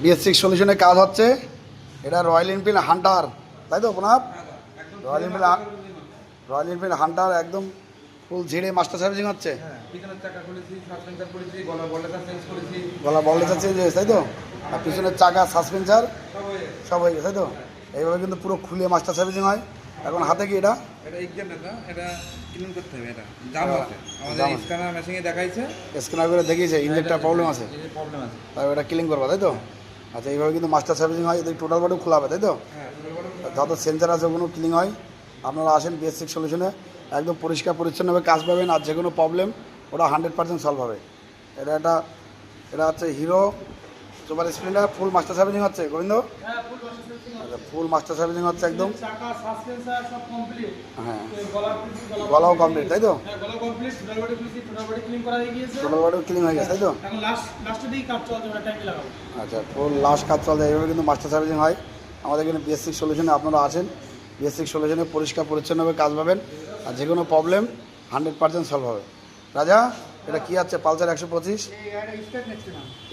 BS6 সলিউশনের কাজ হচ্ছে। এটা রয়্যাল এনফিল্ড হান্টার, তাই তো প্রণাব? রয়্যাল এনফিল্ড হান্টার একদম ফুল ঝেড়ে মাস্টার সার্ভিসিং হচ্ছে। গলা বলটা চেঞ্জ হয়েছে, তাই তো? আর পিছনের চাকা সাসপেন্সার সব হয়ে গেছে, তাই তো? এইভাবে কিন্তু পুরো খুলে মাস্টার সার্ভিসিং হয়। এখন হাতে কি এটা স্ক্যানার করে দেখিয়েছে ইঞ্জিনটার প্রবলেম আছে, তাই এটা ক্লিন করবা, তাই তো? আচ্ছা, এইভাবে কিন্তু মাস্টার সার্ভিসিং হয়। এদের টোটাল বডিও খোলা হবে, তাই তো? যত সেন্সার আছে ওগুলো ক্লিন হয়। আপনারা আসেন BS6 সলিউশনে, একদম পরিষ্কার পরিচ্ছন্নভাবে কাজ পাবেন। আর যে কোনো প্রবলেম ওটা 100% সলভ হবে। এটা হচ্ছে হিরো সুপার স্প্লেন্ডার ফুল মাস্টার সার্ভিসিং হচ্ছে গোবিন্দ। আচ্ছা, ফুল মাস্টার সার্ভিসিং হচ্ছে একদম। হ্যাঁ, গলাও কমপ্লিট, তাই তো? টোটাল বডি ক্লিন হয়ে গেছে, তাই তো? আচ্ছা, ফুল লাস্ট কাজ চলছে। এইভাবে কিন্তু মাস্টার সার্ভিসিং হয় আমাদের এখানে BS6 সলিউশনে। আপনারা আসেন, BS6 সলিউশনে পরিষ্কার পরিচ্ছন্নভাবে কাজ পাবেন। আর যে কোনো প্রবলেম 100% সলভ হবে। রাজা, এটা কি আছে? পালসার 125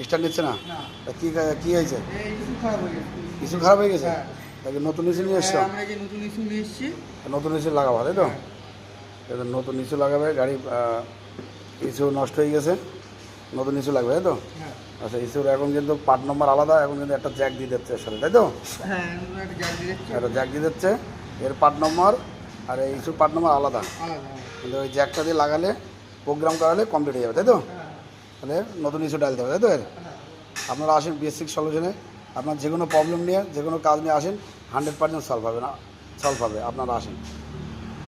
স্টার্ট নিচ্ছে না? কি হয়েছে? কিছু খারাপ হয়ে গেছে? তাকে নতুন ইস্যু নিয়ে এসছো? নতুন ইস্যু লাগাবো, তাই তো? এটা নতুন ইস্যু লাগাবে। গাড়ি ইস্যু নষ্ট হয়ে গেছে, নতুন ইস্যু লাগবে, তাই তো? আচ্ছা, ইস্যুর এখন কিন্তু পার্ট নম্বর আলাদা। এখন কিন্তু একটা জ্যাক দিয়ে দিচ্ছে এর সাথে, তাই তো? একটা জ্যাক দিয়ে দিচ্ছে। এর পার্ট নম্বর আর এই ইস্যুর পার্ট নম্বর আলাদা। কিন্তু ওই জ্যাকটা দিয়ে লাগালে, প্রোগ্রাম করালে কমপ্লিট হয়ে যাবে, তাই তো? তাহলে নতুন ইস্যু ডাল দেবে, তাই তো? আপনারা আসেন BS6 সলিউশনে। আপনার যে কোনো প্রবলেম নিয়ে, যে কোনো কাজ নিয়ে আসেন, 100% সলভ হবে। আপনারা আসেন।